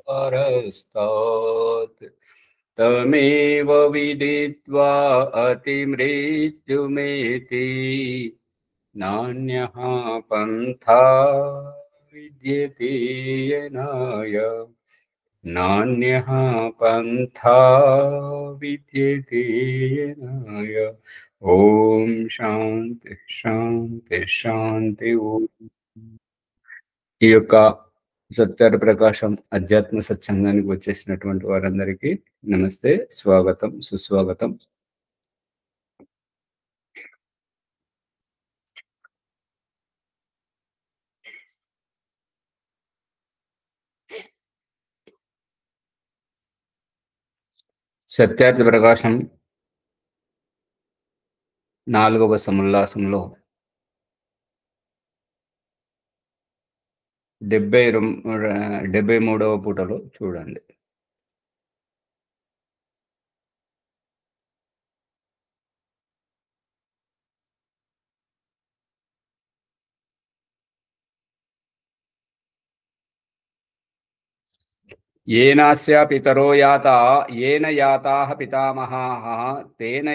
परस्तात् तमेव विदित्वा अतिमृत्युमेति नान्यः पन्था विद्यते येनाय नान्यः पन्था विद्यते येनाय। ఓం శాంతి శాంతి శాంతి ఓం. ఈ యొక్క సత్యార ప్రకాశం అధ్యాత్మ సత్సంగానికి వచ్చేసినటువంటి వారందరికీ నమస్తే, స్వాగతం, సుస్వాగతం. సత్యార్థ ప్రకాశం 4వ సముల్లాసంలో 73వ పూటలో చూడండి. ఏనాస్య పితరో యాత ఏన యాతాః పితామహాః తేన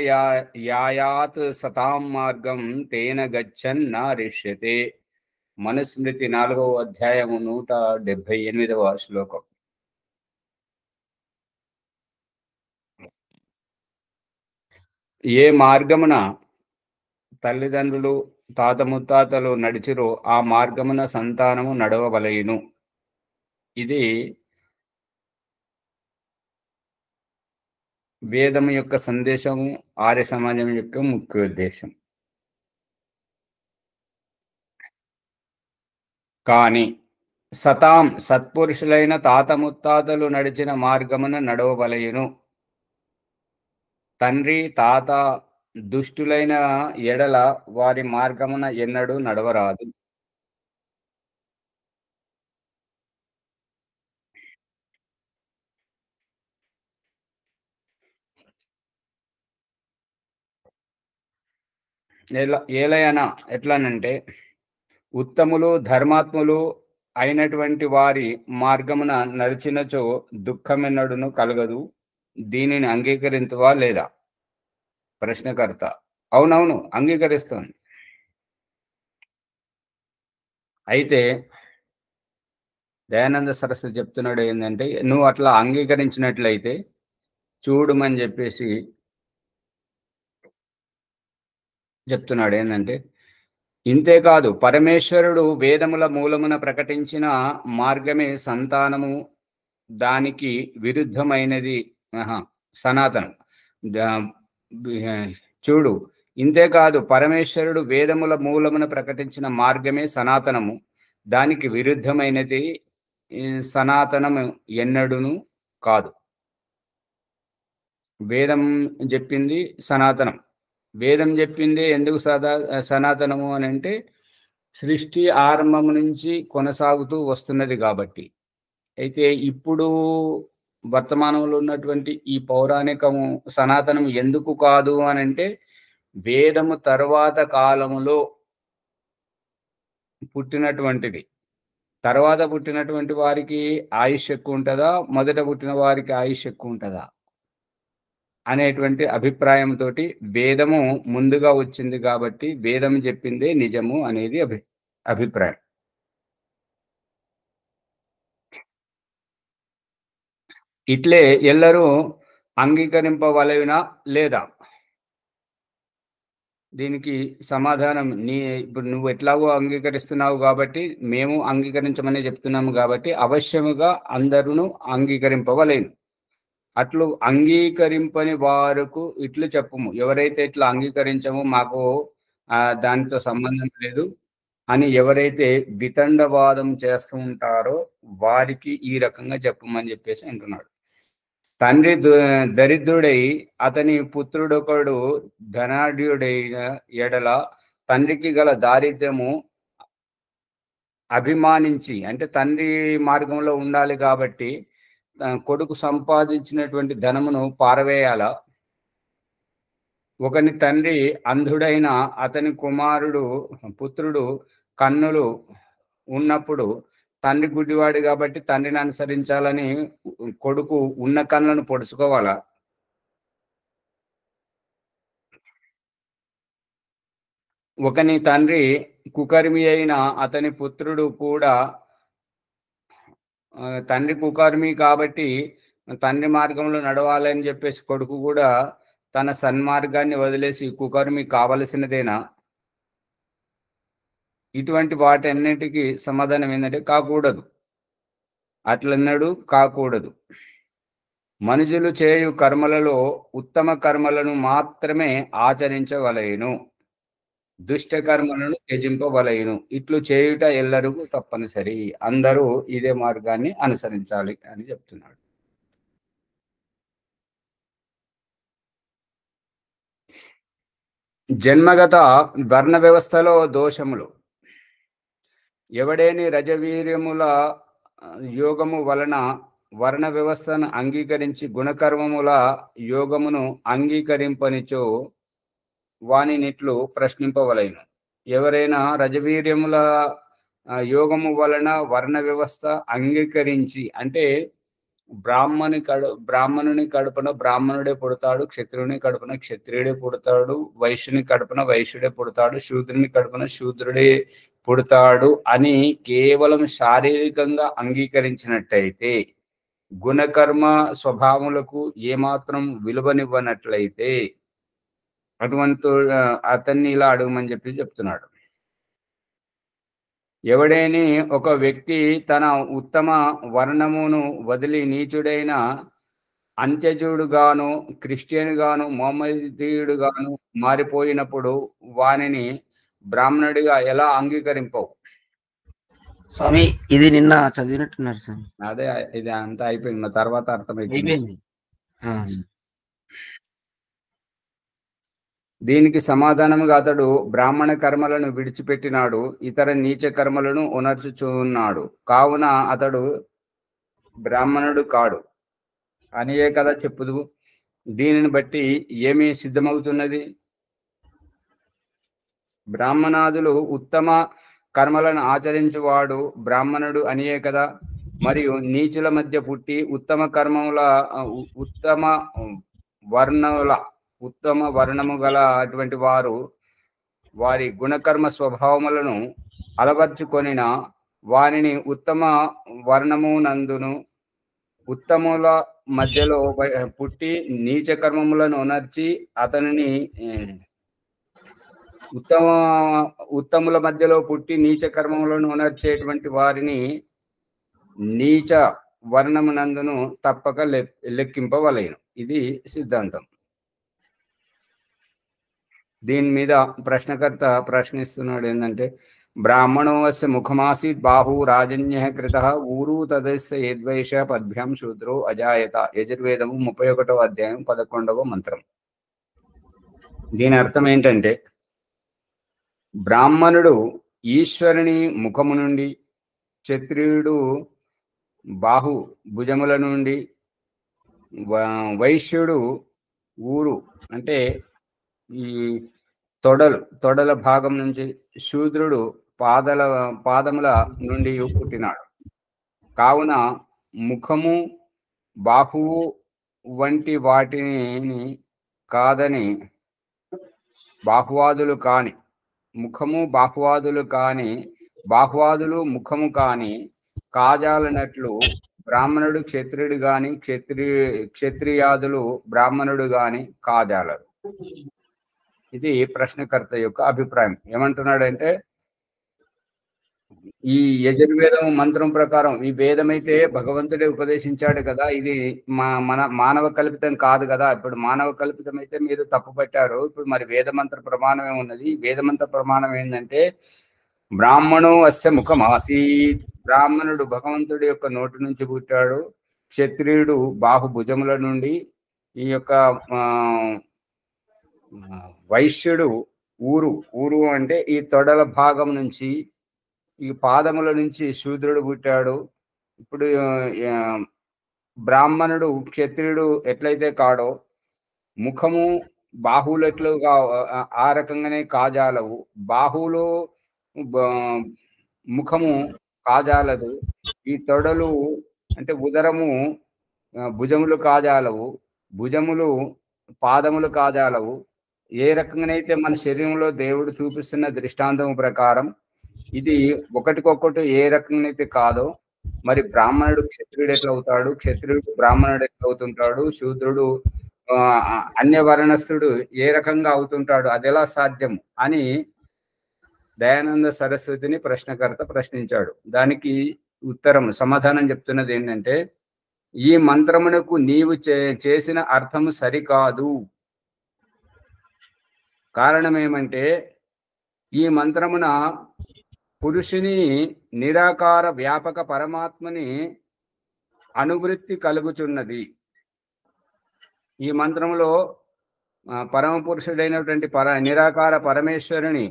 యాయాత్ సతాం మార్గం తేన గచ్చన్ న రిష్యతే. మనుస్మృతి 4వ అధ్యాయము 178వ శ్లోకం. ఏ మార్గమున తల్లిదండ్రులు తాత ముత్తాతలు నడిచిరో ఆ మార్గమున సంతానము నడవవలయును. ఇది వేదం యొక్క సందేశము, ఆర్య సమాజం యొక్క ముఖ్య ఉద్దేశం. కానీ సతాం సత్పురుషులైన తాత ముత్తాతలు నడిచిన మార్గమున నడవవలయును. తండ్రి తాత దుష్టులైన ఎడల వారి మార్గమున ఎన్నడూ నడవరాదు. ఏలయన ఎట్లనంటే ఉత్తములు ధర్మాత్ములు అయినటువంటి వారి మార్గమున నడిచినచో దుఃఖమెన్నడును కలగదు. దీనిని అంగీకరించువా లేదా? ప్రశ్నకర్త: అవునవును, అంగీకరిస్తాను. అయితే దయానంద సరస్వతి చెప్తున్నాడు ఏంటంటే, నువ్వు అట్లా అంగీకరించినట్లయితే చూడమని చెప్పేసి చెప్తున్నాడు. ఏంటంటే, ఇంతేకాదు పరమేశ్వరుడు వేదముల మూలమున ప్రకటించిన మార్గమే సంతానము, దానికి విరుద్ధమైనది సనాతనం. చూడు, ఇంతేకాదు పరమేశ్వరుడు వేదముల మూలమున ప్రకటించిన మార్గమే సనాతనము, దానికి విరుద్ధమైనది సనాతనము ఎన్నడూను కాదు. వేదం చెప్పింది సనాతనం. వేదం చెప్పింది ఎందుకు సనాతనము అని అంటే, సృష్టి ఆరంభం నుంచి కొనసాగుతూ వస్తున్నది కాబట్టి. అయితే ఇప్పుడు వర్తమానంలో ఉన్నటువంటి ఈ పౌరాణికము సనాతనం ఎందుకు కాదు అని అంటే, వేదము తర్వాత కాలములో పుట్టినటువంటిది. తర్వాత పుట్టినటువంటి వారికి ఆయుష్ ఎక్కువ ఉంటుందా, మొదట పుట్టిన వారికి ఆయుష్ ఎక్కువ ఉంటుందా అనేటువంటి అభిప్రాయంతో వేదము ముందుగా వచ్చింది కాబట్టి వేదం చెప్పిందే నిజము అనేది అభిప్రాయం. ఇట్లే ఎల్లరూ అంగీకరింపవలయునా లేదా? దీనికి సమాధానం ఇప్పుడు నువ్వు ఎట్లాగో అంగీకరిస్తున్నావు కాబట్టి మేము అంగీకరించమని చెప్తున్నాము కాబట్టి అవశ్యముగా అందరూ అంగీకరింపవలేను. అట్లు అంగీకరింపని వారికి ఇట్లు చెప్పము, ఎవరైతే ఇట్లా అంగీకరించమో మాకు దానితో సంబంధం లేదు అని ఎవరైతే వితండవాదం చేస్తూ ఉంటారో వారికి ఈ రకంగా చెప్పమని చెప్పేసి అంటున్నాడు. తండ్రి దరిద్రుడై అతని పుత్రుడొకడు ధనాఢ్యుడైన ఎడల తండ్రికి గల దారిద్ర్యము అభిమానించి, అంటే తండ్రి మార్గంలో ఉండాలి కాబట్టి కొడుకు సంపాదించినటువంటి ధనమును పారవేయాల. ఒకని తండ్రి అంధుడైన అతని పుత్రుడు కన్నులు ఉన్నప్పుడు తండ్రి గుడ్డివాడు కాబట్టి తండ్రిని అనుసరించాలని కొడుకు ఉన్న కళ్ళను పొడుచుకోవాలా? ఒకని తండ్రి కుకర్మి అయిన అతని పుత్రుడు కూడా తండ్రి కుకర్మి కాబట్టి తండ్రి మార్గంలో నడవాలని చెప్పేసి కొడుకు కూడా తన సన్మార్గాన్ని వదిలేసి కుకర్మి కావలసినదేనా? ఇటువంటి వాటన్నిటికీ సమాధానం ఏంటంటే కాకూడదు. అట్లన్నాడు, కాకూడదు. మనుషులు చేయు కర్మలలో ఉత్తమ కర్మలను మాత్రమే ఆచరించవలెను, దుష్ట కర్మలను త్యజింపవలెను. ఇట్లు చేయుట ఎల్లరికూ తప్పనిసరి. అందరూ ఇదే మార్గాన్ని అనుసరించాలి అని చెప్తున్నాడు. జన్మగత వర్ణ వ్యవస్థలో దోషములు. ఎవడేని రజవీర్యముల యోగము వలన వర్ణ వ్యవస్థను అంగీకరించి గుణకర్మముల యోగమును అంగీకరింపనిచో వానినిట్లు ప్రశ్నింపవలెను. ఎవరైనా రజవీర్యముల యోగము వలన వర్ణ వ్యవస్థ అంగీకరించి, అంటే బ్రాహ్మణుని కడుపున బ్రాహ్మణుడే పుడతాడు, క్షత్రుని కడుపున క్షత్రియుడే పుడతాడు, వైశ్యుని కడుపున వైశ్యుడే పుడతాడు, శూద్రుని కడుపున శూద్రుడే పుడతాడు అని కేవలం శారీరకంగా అంగీకరించినట్టయితే, గుణకర్మ స్వభావములకు ఏమాత్రం విలువనివ్వనట్లయితే అటువంటి అతన్ని ఇలా అడగమని చెప్తున్నాడు. ఎవడైనా ఒక వ్యక్తి తన ఉత్తమ వర్ణమును వదిలి నీచుడైన అంత్యజుడుగాను, క్రిస్టియన్గాను, మొహమ్మదీయుడుగాను మారిపోయినప్పుడు వానిని బ్రాహ్మణుడిగా ఎలా అంగీకరింపవు? స్వామి ఇది నిన్న చదివినట్టున్నారు స్వామి. అదే, ఇది అంతా అయిపోయింది, తర్వాత అర్థమైపోయింది. దీనికి సమాధానముగా అతడు బ్రాహ్మణ కర్మలను విడిచిపెట్టినాడు, ఇతర నీచ కర్మలను ఉనర్చుచున్నాడు, కావున అతడు బ్రాహ్మణుడు కాడు అనియే కదా చెప్పుదు. దీనిని బట్టి ఏమి సిద్ధమవుతున్నది? బ్రాహ్మణాదులు ఉత్తమ కర్మలను ఆచరించువాడు బ్రాహ్మణుడు అనియే కదా. మరియు నీచుల మధ్య పుట్టి ఉత్తమ వర్ణము గల అటువంటి వారు వారి గుణకర్మ స్వభావములను అలవర్చుకొనిన వారిని ఉత్తమ వర్ణము నందును ఉత్తముల మధ్యలో పుట్టి నీచ కర్మములను ఉనర్చి అతనిని ఉత్తముల మధ్యలో పుట్టి నీచ కర్మములను ఉనర్చేటువంటి వారిని నీచ వర్ణమునందును తప్పక లెక్కింపవలెను. ఇది సిద్ధాంతం. దీని మీద ప్రశ్నకర్త ప్రశ్నిస్తున్నాడు ఏంటంటే, బ్రాహ్మణోస్య ముఖమాసీత్ బాహు రాజన్య కృత ఊరు తదస్య యద్వైష పద్భ్యాం శూద్రో అజాయత. యజుర్వేదము 31వ అధ్యాయం 11వ మంత్రం. దీని అర్థం ఏంటంటే, బ్రాహ్మణుడు ఈశ్వరుని ముఖము నుండి, క్షత్రియుడు బాహు భుజముల నుండి, వైశ్యుడు ఊరు అంటే ఈ తొడల భాగం నుంచి, శూద్రుడు పాదముల నుండి పుట్టినాడు. కావున ముఖము బాహువు వంటి వాటిని కాదని బాహువాదులు కాని, ముఖము బాహువాదులు కాని, బాహువాదులు ముఖము కాని కాజాలనట్లు బ్రాహ్మణుడు క్షత్రియుడు గాని, క్షత్రియాదులు బ్రాహ్మణుడు గాని కాజాలరు. ఇది ప్రశ్నకర్త యొక్క అభిప్రాయం. ఏమంటున్నాడంటే, ఈ యజుర్వేదం మంత్రం ప్రకారం, ఈ వేదమైతే భగవంతుడే ఉపదేశించాడు కదా, ఇది మన మానవ కల్పితం కాదు కదా. ఇప్పుడు మానవ కల్పితం అయితే మీరు తప్పు పట్టారు. ఇప్పుడు మరి వేదమంత్ర ప్రమాణమే ఉన్నది. వేదమంత్ర ప్రమాణం ఏంటంటే, బ్రాహ్మణో అస్య ముఖమాసీత్, బ్రాహ్మణుడు భగవంతుడి యొక్క నోటి నుంచి పుట్టాడు, క్షత్రియుడు బాహుభుజముల నుండి, ఈ యొక్క వైశ్యుడు ఊరు అంటే ఈ తొడల భాగం నుంచి, ఈ పాదముల నుంచి శూద్రుడు పుట్టాడు. ఇప్పుడు బ్రాహ్మణుడు క్షత్రియుడు ఎట్లయితే కాడో, ముఖము బాహువులెట్లుగా ఆ రకంగానే కాజాలవు, బాహువులు ముఖము కాజాలదు. ఈ తొడలు అంటే ఉదరము భుజములు కాజాలవు, భుజములు పాదములు కాజాలవు. ఏ రకంగానైతే మన శరీరంలో దేవుడు చూపిస్తున్న దృష్టాంతం ప్రకారం ఇది ఒకటికొకటి ఏ రకంగానైతే కాదో, మరి బ్రాహ్మణుడు క్షత్రియుడు ఎట్లా అవుతాడు, క్షత్రియుడు బ్రాహ్మణుడు ఎట్లా అవుతుంటాడు, శూద్రుడు అన్య వర్ణస్థుడు ఏ రకంగా అవుతుంటాడు, అది ఎలా సాధ్యం అని దయానంద సరస్వతిని ప్రశ్నకర్త ప్రశ్నించాడు. దానికి సమాధానం చెప్తున్నది ఏంటంటే, ఈ మంత్రమునకు నీవు చేసిన అర్థము సరికాదు. కారణం ఏమంటే, ఈ మంత్రమున పురుషుని నిరాకార వ్యాపక పరమాత్మని అనువృత్తి కలుగుచున్నది. ఈ మంత్రములో పరమ పురుషుడైనటువంటి నిరాకార పరమేశ్వరుని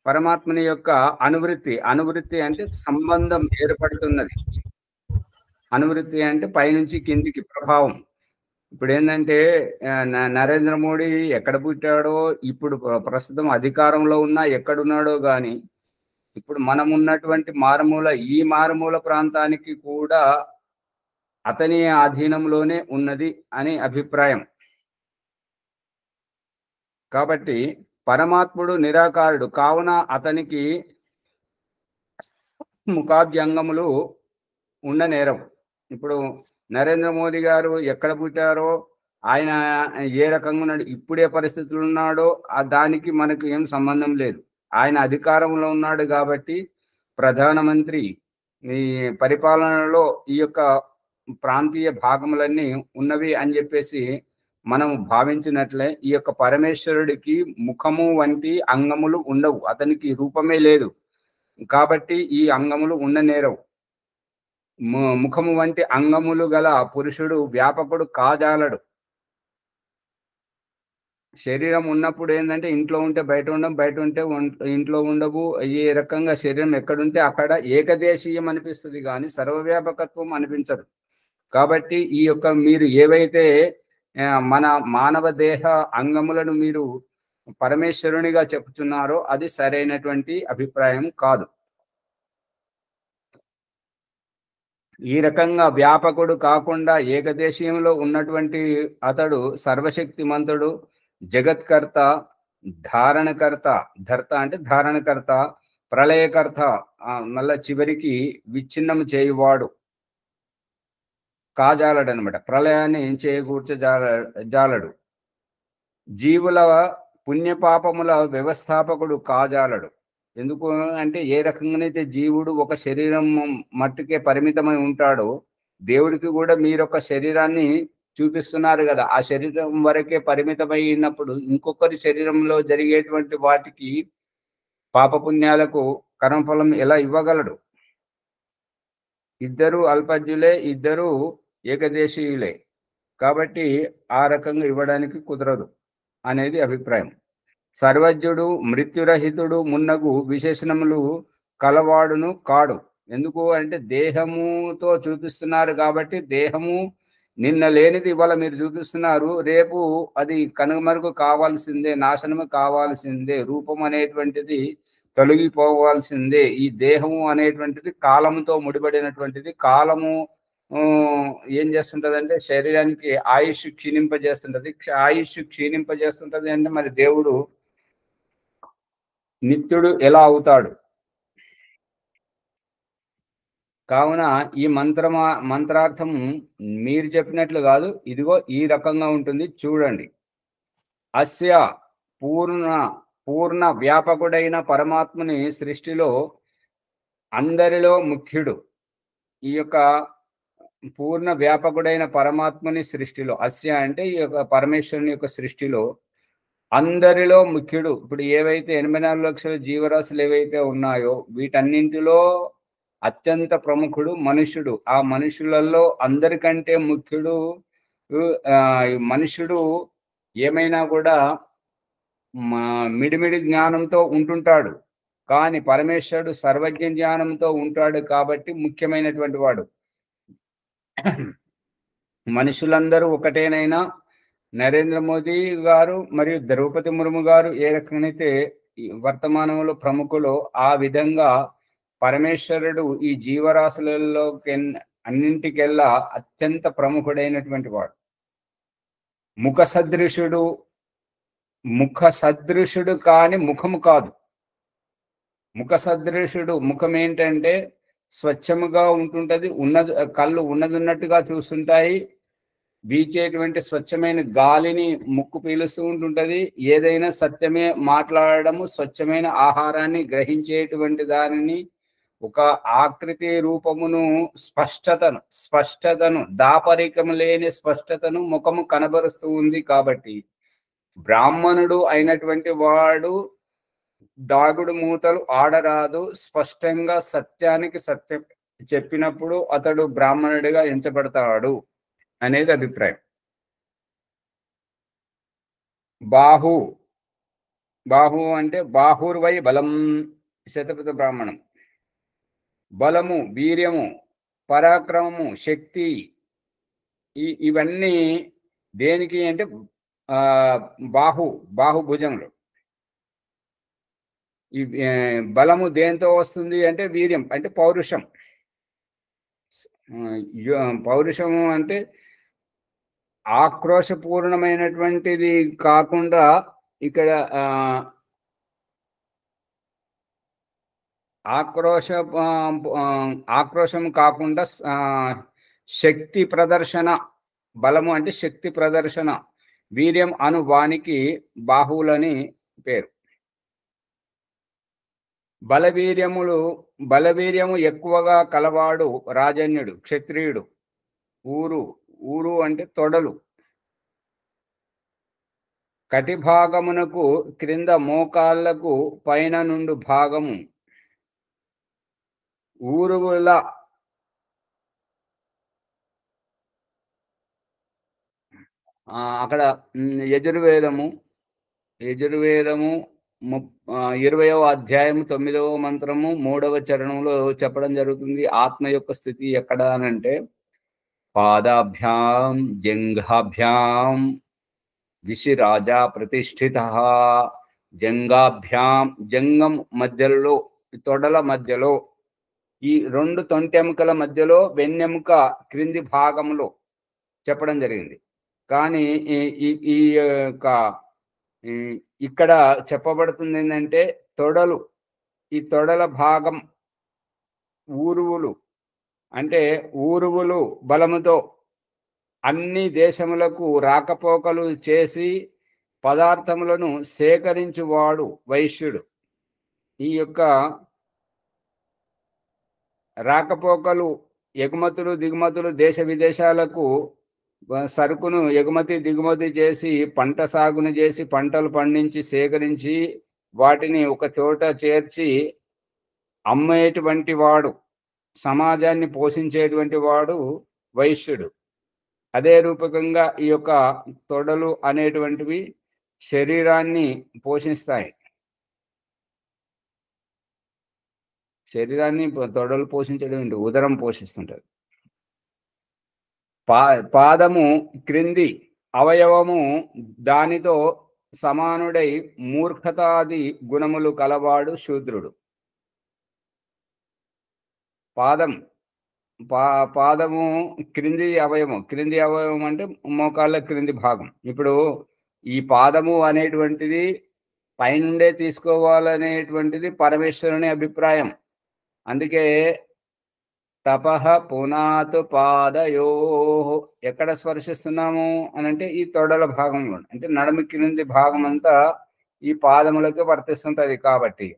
పరమాత్మని యొక్క అనువృత్తి అంటే సంబంధం ఏర్పడుతున్నది. అనువృత్తి అంటే పైనుంచి కిందికి ప్రభావం. ఇప్పుడు ఏంటంటే నరేంద్ర మోడీ ఎక్కడ పుట్టాడో, ఇప్పుడు ప్రస్తుతం అధికారంలో ఉన్నా ఎక్కడున్నాడో గాని, ఇప్పుడు మనం ఉన్నటువంటి ఈ మారుమూల ప్రాంతానికి కూడా అతని ఆధీనంలోనే ఉన్నది అని అభిప్రాయం. కాబట్టి పరమాత్ముడు నిరాకారుడు కావున అతనికి ముఖాభ్యంగములు ఉండనేరవు. ఇప్పుడు నరేంద్ర మోదీ గారు ఎక్కడ పుట్టారో, ఆయన ఏ రకంగా ఉన్నాడు, ఇప్పుడే పరిస్థితులు ఉన్నాడో దానికి మనకు ఏం సంబంధం లేదు. ఆయన అధికారంలో ఉన్నాడు కాబట్టి ప్రధానమంత్రి ఈ పరిపాలనలో ఈ యొక్క ప్రాంతీయ భాగములన్నీ ఉన్నవి అని చెప్పేసి మనం భావించినట్లే, ఈ యొక్క పరమేశ్వరుడికి ముఖము వంటి అంగములు ఉండవు, అతనికి రూపమే లేదు. కాబట్టి ఈ అంగములు ఉండనేరవు. ముఖము వంటి అంగములు గల పురుషుడు వ్యాపకుడు కాజాలడు. శరీరం ఉన్నప్పుడు ఏంటంటే, ఇంట్లో ఉంటే బయట ఉండవు, బయట ఉంటే ఇంట్లో ఉండవు. ఏ రకంగా శరీరం ఎక్కడుంటే అక్కడ ఏకదేశీయం అనిపిస్తుంది కానీ సర్వవ్యాపకత్వం అనిపించదు. కాబట్టి ఈ యొక్క మీరు ఏవైతే మన మానవ దేహ అంగములను మీరు పరమేశ్వరునిగా చెప్తున్నారో అది సరైనటువంటి అభిప్రాయం కాదు. ఈ రకంగా వ్యాపకుడు కాకుండా ఏకదేశీయంలో ఉన్నటువంటి అతడు సర్వశక్తిమంతుడు, జగత్కర్త, ధర్త అంటే ధారణకర్త, ప్రళయకర్త, మళ్ళా చివరికి విచ్ఛిన్నం చేయువాడు కాజాలడు అనమాట. ప్రళయాన్ని జాలడు. జీవుల పుణ్యపాపముల వ్యవస్థాపకుడు కాజాలడు. ఎందుకు అంటే, ఏ రకంగానైతే జీవుడు ఒక శరీరం మట్టుకే పరిమితమై ఉంటాడో, దేవుడికి కూడా మీరొక శరీరాన్ని చూపిస్తున్నారు కదా, ఆ శరీరం వరకే పరిమితమైనప్పుడు ఇంకొకరి శరీరంలో జరిగేటువంటి వాటికి పాపపుణ్యాలకు కర్మఫలం ఎలా ఇవ్వగలడు? ఇద్దరు అల్పజ్ఞులే, ఇద్దరు ఏకదేశీయులే. కాబట్టి ఆ రకంగా ఇవ్వడానికి కుదరదు అనేది అభిప్రాయం. సర్వజ్ఞుడు, మృత్యురహితుడు మున్నగు విశేషణములు కలవాడును కాడు. ఎందుకు అంటే, దేహముతో చూపిస్తున్నారు కాబట్టి, దేహము నిన్న లేనిది ఇవాళ మీరు చూపిస్తున్నారు, రేపు అది కనుమరుగు కావాల్సిందే, నాశనము కావాల్సిందే, రూపం అనేటువంటిది తొలగిపోవాల్సిందే. ఈ దేహము అనేటువంటిది కాలముతో ముడిపడినటువంటిది. కాలము ఏం చేస్తుంటది అంటే, శరీరానికి ఆయుష్ క్షీణింపజేస్తుంటది. ఆయుష్ క్షీణింపజేస్తుంటది అంటే, మరి దేవుడు నిత్యుడు ఎలా అవుతాడు? కావున ఈ మంత్రార్థం మీరు చెప్పినట్లు కాదు, ఇదిగో ఈ రకంగా ఉంటుంది, చూడండి. అస్య పూర్ణ వ్యాపకుడైన పరమాత్మని సృష్టిలో అందరిలో ముఖ్యుడు. ఈ యొక్క పూర్ణ వ్యాపకుడైన పరమాత్మని సృష్టిలో, అస్య అంటే ఈ యొక్క పరమేశ్వరుని యొక్క సృష్టిలో అందరిలో ముఖ్యుడు. ఇప్పుడు ఏవైతే 84 లక్షల జీవరాశులు ఏవైతే ఉన్నాయో, వీటన్నింటిలో అత్యంత ప్రముఖుడు మనుష్యుడు. ఆ మనుషులలో అందరికంటే ముఖ్యుడు. మనుష్యుడు ఏమైనా కూడా మిడిమిడి జ్ఞానంతో ఉంటుంటాడు, కానీ పరమేశ్వరుడు సర్వజ్ఞ జ్ఞానంతో ఉంటాడు కాబట్టి ముఖ్యమైనటువంటి వాడు. మనుషులందరూ ఒకటేనైనా నరేంద్ర మోదీ గారు మరియు ద్రౌపది ముర్ము గారు ఏ రకంగానైతే వర్తమానంలో ప్రముఖులో, ఆ విధంగా పరమేశ్వరుడు ఈ జీవరాశులలో అన్నింటికెల్లా అత్యంత ప్రముఖుడైనటువంటి వాడు. ముఖ సదృశుడు కాని ముఖము కాదు. ముఖ సదృశుడు ముఖం ఏంటంటే స్వచ్ఛముగా ఉంటుంటది, కళ్ళు ఉన్నదిన్నట్టుగా చూస్తుంటాయి, వీచేటువంటి స్వచ్ఛమైన గాలిని ముక్కు పీలుస్తూ ఉంటుంటది, ఏదైనా సత్యమే మాట్లాడడము, స్వచ్ఛమైన ఆహారాన్ని గ్రహించేటువంటి దానిని, ఒక ఆకృతి రూపమును, స్పష్టతను దాపరికము లేని స్పష్టతను ముఖము కనబరుస్తూ ఉంది. కాబట్టి బ్రాహ్మణుడు అయినటువంటి వాడు దాగుడు మూతలు ఆడరాదు, స్పష్టంగా సత్యానికి సత్యం చెప్పినప్పుడు అతడు బ్రాహ్మణుడిగా ఎంచబడతాడు అనేది అభిప్రాయం. బాహు అంటే బాహుర్వై బలం, శతపథ బ్రాహ్మణం. బలము, వీర్యము, పరాక్రమము, శక్తి, ఇవన్నీ దేనికి అంటే బాహుభుజములు. ఈ బలము దేంతో వస్తుంది అంటే వీర్యం అంటే పౌరుషం. పౌరుషము అంటే ఆక్రోశపూర్ణమైనటువంటిది కాకుండా, ఇక్కడ ఆక్రోశం కాకుండా శక్తి ప్రదర్శన. బలము అంటే శక్తి ప్రదర్శన. వీర్యం అను వానికి బాహువులని పేరు. బలవీర్యము ఎక్కువగా కలవాడు రాజన్యుడు, క్షత్రియుడు. ఊరు అంటే తొడలు. కటి భాగమునకు క్రింద మోకాళ్లకు పైన నుండి భాగము. ఊరువుల అక్కడ యజుర్వేదము 20వ అధ్యాయము 9వ మంత్రము 3వ చరణంలో చెప్పడం జరుగుతుంది. ఆత్మ యొక్క స్థితి ఎక్కడ అనంటే పాదాభ్యాం జంఘాభ్యాం విశిరాజా ప్రతిష్ఠిత. జంగం మధ్యలో, తొడల మధ్యలో, ఈ 2 తొంటెముకల మధ్యలో, వెన్నెముక క్రింది భాగంలో చెప్పడం జరిగింది. కానీ ఈ యొక్క ఇక్కడ చెప్పబడుతుంది ఏంటంటే తొడలు, ఈ తొడల భాగం ఊరువులు. అంటే ఊరువులు బలముతో అన్ని దేశములకు రాకపోకలు చేసి పదార్థములను సేకరించువాడు వైశ్యుడు. ఈ యొక్క రాకపోకలు, ఎగుమతులు దిగుమతులు, దేశ విదేశాలకు సరుకును ఎగుమతి దిగుమతి చేసి, పంట సాగును చేసి, పంటలు పండించి సేకరించి వాటిని ఒక చోట చేర్చి అమ్మేటువంటి వాడు, సమాజాన్ని పోషించేటువంటి వాడు వైశ్యుడు. అదే రూపకంగా ఈ యొక్క తొడలు అనేటువంటివి శరీరాన్ని పోషిస్తాయి. శరీరాన్ని తొడలు పోషించడం ఏంటి? ఉదరం పోషిస్తుంటది. పాదము క్రింది అవయవము దానితో సమానుడై మూర్ఖతాది గుణములు కలవాడు శూద్రుడు. పాదము క్రింది అవయవం అంటే మోకాళ్ళ క్రింది భాగం. ఇప్పుడు ఈ పాదము అనేటువంటిది పైనుండే తీసుకోవాలనేటువంటిది పరమేశ్వరుని అభిప్రాయం. అందుకే తపః పునాతు పాదయో, ఎక్కడ స్పర్శిస్తున్నాము అనంటే ఈ తొడల భాగంలో, అంటే నడుము క్రింది భాగం అంతా ఈ పాదములకు వర్తిస్తుంటది. కాబట్టి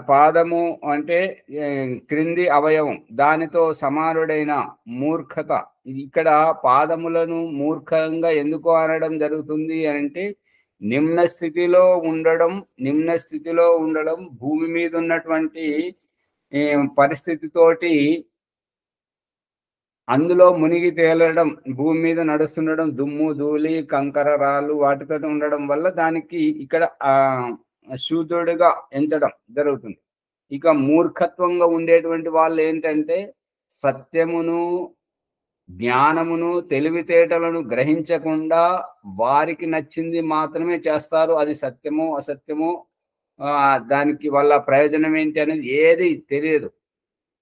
పాదము అంటే క్రింది అవయవం దానితో సమానుడైన మూర్ఖత. ఇక్కడ పాదములను మూర్ఖంగా ఎందుకు అనడం జరుగుతుంది అంటే నిమ్న స్థితిలో ఉండడం భూమి మీద ఉన్నటువంటి పరిస్థితితోటి అందులో మునిగి తేలడం, భూమి మీద నడుస్తుండడం, దుమ్ము ధూళి కంకర రాళ్ళు వాటితో ఉండడం వల్ల దానికి ఇక్కడ శూద్రుడిగా ఎంచడం జరుగుతుంది. ఇక మూర్ఖత్వంగా ఉండేటువంటి వాళ్ళు ఏంటంటే సత్యమును, జ్ఞానమును, తెలివితేటలను గ్రహించకుండా వారికి నచ్చింది మాత్రమే చేస్తారు. అది సత్యమో అసత్యమో దానికి వల్ల ప్రయోజనం ఏంటి అనేది ఏది తెలియదు.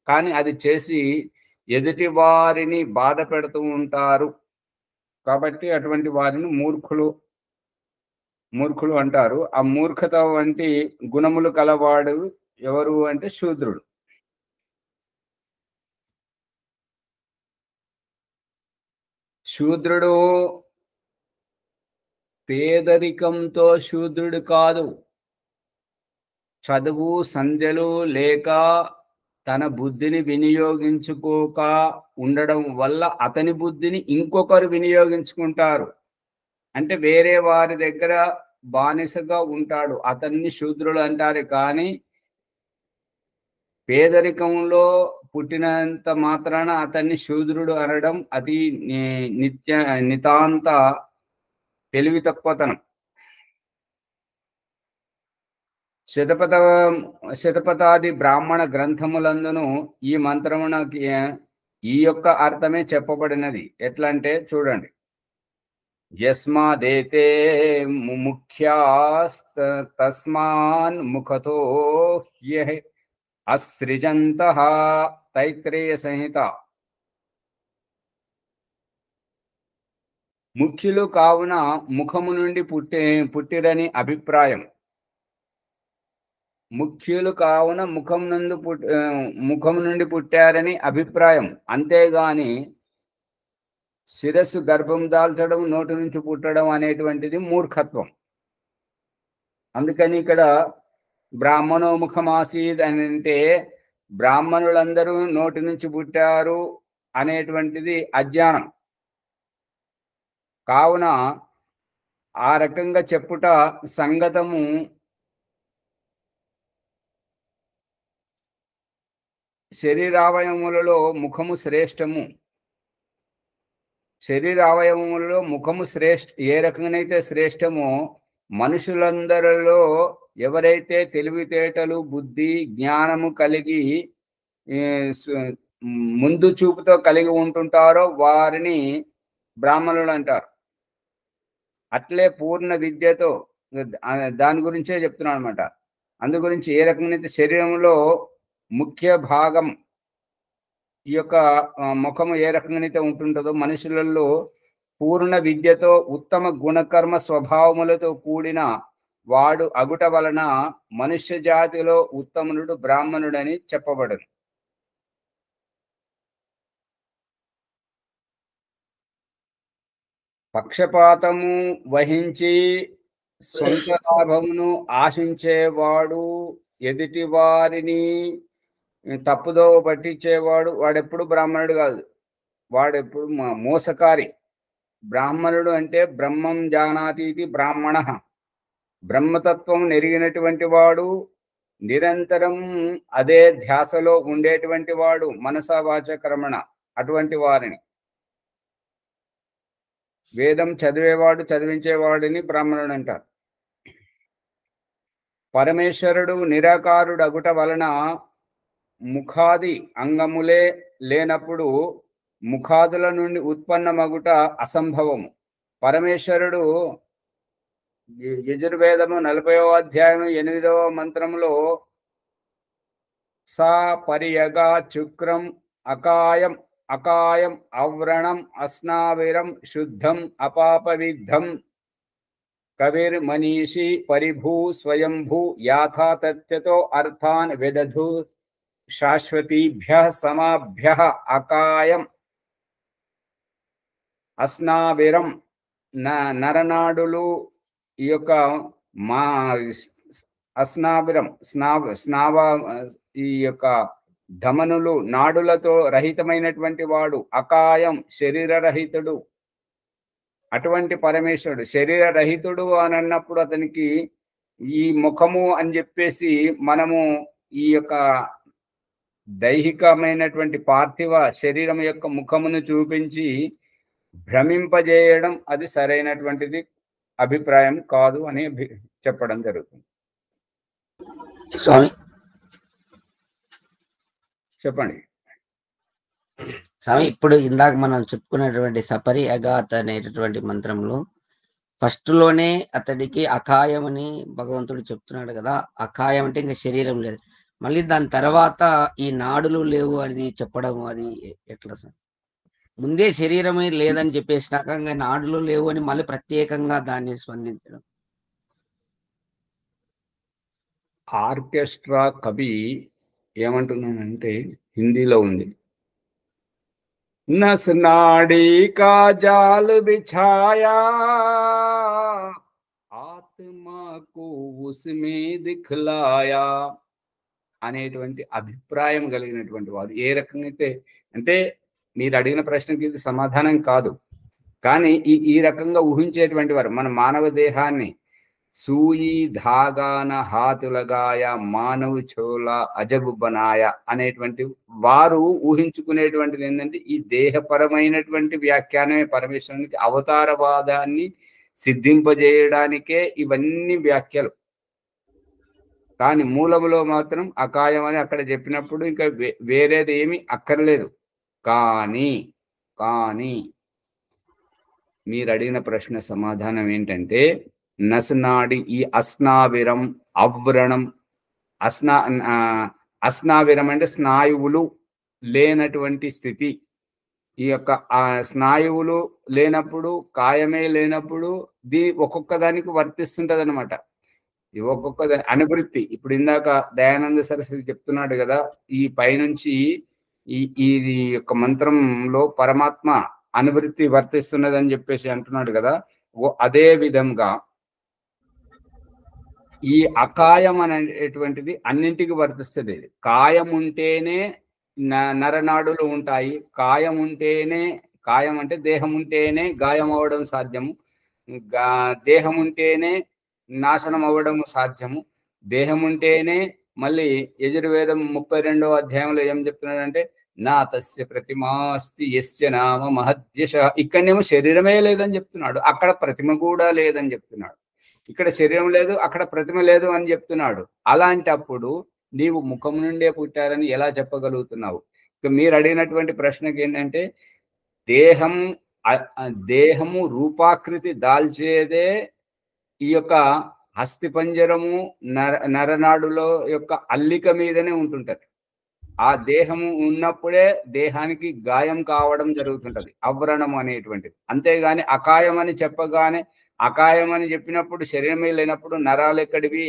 కానీ అది చేసి ఎదుటి వారిని బాధ పెడుతూ ఉంటారు. కాబట్టి అటువంటి వారిని మూర్ఖులు అంటారు. ఆ మూర్ఖత వంటి గుణములు కలవాడు ఎవరు అంటే శూద్రుడు. శూద్రుడు పేదరికంతో శూద్రుడు కాదు. చదువు సంధ్యలు లేక తన బుద్ధిని వినియోగించుకోక ఉండడం వల్ల అతని బుద్ధిని ఇంకొకరు వినియోగించుకుంటారు. అంటే వేరే వారి దగ్గర బానిసగా ఉంటాడు. అతన్ని శూద్రుడు అంటారు. కానీ పేదరికంలో పుట్టినంత మాత్రాన అతన్ని శూద్రుడు అనడం అది నితాంత తెలివి తక్కువతనం. శతపథాది బ్రాహ్మణ గ్రంథములందును ఈ మంత్రమునకి ఈ యొక్క అర్థమే చెప్పబడినది. ఎట్లా అంటే చూడండి, యస్మాదేతే ముఖ్యాస్తస్మాన్ ముఖతో హ్యః అసృజంతః. తైత్రేయ సంహిత. ముఖ్యులు కావున ముఖము నుండి పుట్టిరని అభిప్రాయం. ముఖ్యులు కావున ముఖము నుండి పుట్టారని అభిప్రాయం. అంతేగాని శిరస్సు గర్భం దాల్చడం, నోటి నుంచి పుట్టడం అనేటువంటిది మూర్ఖత్వం. అందుకని ఇక్కడ బ్రాహ్మణోముఖమాసీద్ అని అంటే బ్రాహ్మణులందరూ నోటి నుంచి పుట్టారు అనేటువంటిది అజ్ఞానం. కావున ఆ రకంగా చెప్పుట సంగతము. శరీరావయవములలో ముఖము శ్రేష్టము. శరీరావయవములలో ముఖము ఏ రకంగానైతే శ్రేష్టమో, మనుషులందరిలో ఎవరైతే తెలివితేటలు, బుద్ధి, జ్ఞానము కలిగి ముందు చూపుతో కలిగి ఉంటుంటారో వారిని బ్రాహ్మణులు అంటారు. అట్లే పూర్ణ విద్యతో, దాని గురించే చెప్తున్నాను అనమాట. అందు గురించి ఏ రకమైతే శరీరంలో ముఖ్య భాగం ఈ యొక్క ముఖము ఏ రకంగానైతే ఉంటుంటుందో, మనుషులలో పూర్ణ విద్యతో ఉత్తమ గుణకర్మ స్వభావములతో కూడిన వాడు అగుట వలన మనుష్య జాతిలో ఉత్తమునుడు బ్రాహ్మణుడని చెప్పబడను. పక్షపాతము వహించి సొంత లాభమును ఆశించేవాడు, ఎదుటి వారిని తప్పుదో పట్టించేవాడు, వాడెప్పుడు బ్రాహ్మణుడు కాదు. వాడెప్పుడు మోసకారి. బ్రాహ్మణుడు అంటే బ్రహ్మం జానాతీతి బ్రాహ్మణ. బ్రహ్మతత్వం నెరిగినటువంటి వాడు, నిరంతరం అదే ధ్యాసలో ఉండేటువంటి వాడు, మనస వాచ కర్మణ. అటువంటి వారిని వేదం చదివేవాడు, చదివించేవాడిని బ్రాహ్మణుడు అంటారు. పరమేశ్వరుడు నిరాకారుడు అగుట వలన ముఖాది అంగములే లేనప్పుడు ముఖాదుల నుండి ఉత్పన్నమగుట అసంభవము. పరమేశ్వరుడు యజుర్వేదము 40వ అధ్యాయం 8వ మంత్రములో సా పరియగా చుక్రం అకాయం అకాయం అవ్రణం అస్నావిరం శుద్ధం అపాపవిద్ధం కవిర్ మనీషి పరిభూ స్వయంభూ యాథా తత్యతో అర్థాన్ విదధు శాశ్వతీభ్యః సమాభ్యః అకాయం అస్నావిరం. నరనాడులు ఈ యొక్క అస్నావిరం స్నావ ఈ యొక్క ధమనులు నాడులతో రహితమైనటువంటి వాడు. అకాయం శరీరరహితుడు. అటువంటి పరమేశ్వరుడు శరీరరహితుడు అని అన్నప్పుడు అతనికి ఈ ముఖము అని చెప్పేసి మనము ఈ యొక్క దైహికమైనటువంటి పార్థివ శరీరం యొక్క ముఖమును చూపించి భ్రమింపజేయడం అది సరైనటువంటిది అభిప్రాయం కాదు అని చెప్పడం జరుగుతుంది. స్వామి చెప్పండి స్వామి. ఇప్పుడు ఇందాక మనం చెప్పుకున్నటువంటి సపరి అగాత్ అనేటటువంటి మంత్రంలో ఫస్ట్ లోనే అతడికి అకాయం అని భగవంతుడు చెప్తున్నాడు కదా. అకాయం అంటే ఇంకా శరీరం లేదు. మళ్ళీ దాని తర్వాత ఈ నాడులు లేవు అని చెప్పడం అది ఎట్లా సార్? ముందే శరీరమే లేదని చెప్పేసినాక ఇంకా నాడులు లేవు అని మళ్ళీ ప్రత్యేకంగా దాన్ని స్పందించడం. ఆర్కెస్ట్రా కవి ఏమంటున్నానంటే హిందీలో ఉంది, नस नाड़ी का जाल बिछाया ఆత్మా को उसमें दिखलाया అనేటువంటి అభిప్రాయం కలిగినటువంటి వాడు. ఏ రకంగా అయితే, అంటే మీరు అడిగిన ప్రశ్నకి ఇది సమాధానం కాదు, కానీ ఈ రకంగా ఊహించేటువంటి వారు మన మానవ దేహాన్ని సూయి ధాగాన హాతులగాయ మానవ చోళ అజబు బనాయ అనేటువంటి వారు ఊహించుకునేటువంటిది ఏంటంటే ఈ దేహపరమైనటువంటి వ్యాఖ్యానమే పరమేశ్వరునికి అవతారవాదాన్ని సిద్ధింపజేయడానికే ఇవన్నీ వ్యాఖ్యలు. కానీ మూలములో మాత్రం అకాయం అని అక్కడ చెప్పినప్పుడు ఇంకా వేరేది ఏమి అక్కర్లేదు. కానీ కానీ మీరు అడిగిన ప్రశ్న సమాధానం ఏంటంటే, నసనాడి ఈ అస్నావిరం అవ్రణం, అస్నావిరం అంటే స్నాయువులు లేనటువంటి స్థితి. ఈ యొక్క స్నాయువులు లేనప్పుడు, కాయమే లేనప్పుడు ఒక్కొక్క దానికి వర్తిస్తుంటది అనమాట. ఒక్కొక్క అనువృత్తి. ఇప్పుడు ఇందాక దయానంద సరస్వతి చెప్తున్నాడు కదా, ఈ పైనుంచి ఈ యొక్క మంత్రంలో పరమాత్మ అనువృత్తి వర్తిస్తున్నదని చెప్పేసి అంటున్నాడు కదా. అదే విధంగా ఈ అకాయం అనేటువంటిది అన్నింటికి వర్తిస్తుంది. కాయం ఉంటేనే నరనాడులు ఉంటాయి. కాయం ఉంటేనే, కాయం అంటే దేహం ఉంటేనే గాయం అవ్వడం సాధ్యము, దేహం ఉంటేనే నాశనం అవ్వడం సాధ్యము. దేహం ఉంటేనే మళ్ళీ యజుర్వేదం 32వ అధ్యాయంలో ఏం చెప్తున్నాడంటే, నా తస్య ప్రతిమాస్తి యస్య నామ మహద్యశ. ఇక్కడనేమో శరీరమే లేదని చెప్తున్నాడు, అక్కడ ప్రతిమ కూడా లేదని చెప్తున్నాడు. ఇక్కడ శరీరం లేదు, అక్కడ ప్రతిమ లేదు అని చెప్తున్నాడు. అలాంటప్పుడు నీవు ముఖం నుండే పుట్టారని ఎలా చెప్పగలుగుతున్నావు? ఇక మీరు అడిగినటువంటి ప్రశ్నకి ఏంటంటే, దేహము రూపాకృతి దాల్చేదే ఈ యొక్క అస్థిపంజరము నరనాడులో యొక్క అల్లిక మీదనే ఉంటుంటది. ఆ దేహము ఉన్నప్పుడే దేహానికి గాయం కావడం జరుగుతుంటది, అవ్రణం అనేటువంటిది. అంతేగాని అకాయం అని చెప్పగానే, అకాయం అని చెప్పినప్పుడు శరీరమే లేనప్పుడు నరాలు ఎక్కడివి,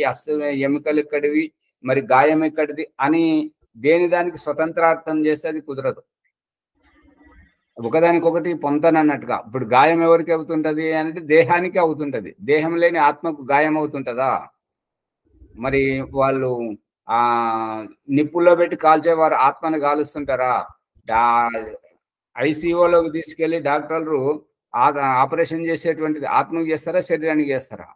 ఎముకలు ఎక్కడివి, మరి గాయం ఎక్కడిది అని దేని దానికి స్వతంత్రార్థం చేస్తే అది కుదరదు. ఒకదానికొకటి పొంతనన్నట్టుగా. ఇప్పుడు గాయం ఎవరికి అవుతుంటది అంటే దేహానికి అవుతుంటది. దేహం లేని ఆత్మకు గాయం అవుతుంటదా? మరి వాళ్ళు నిప్పుల్లో పెట్టి కాల్చేవారు ఆత్మను కాలుస్తుంటారా? ఐసీఓలోకి తీసుకెళ్లి డాక్టర్లు ఆపరేషన్ చేసేటువంటిది ఆత్మకు చేస్తారా, శరీరానికి చేస్తారా?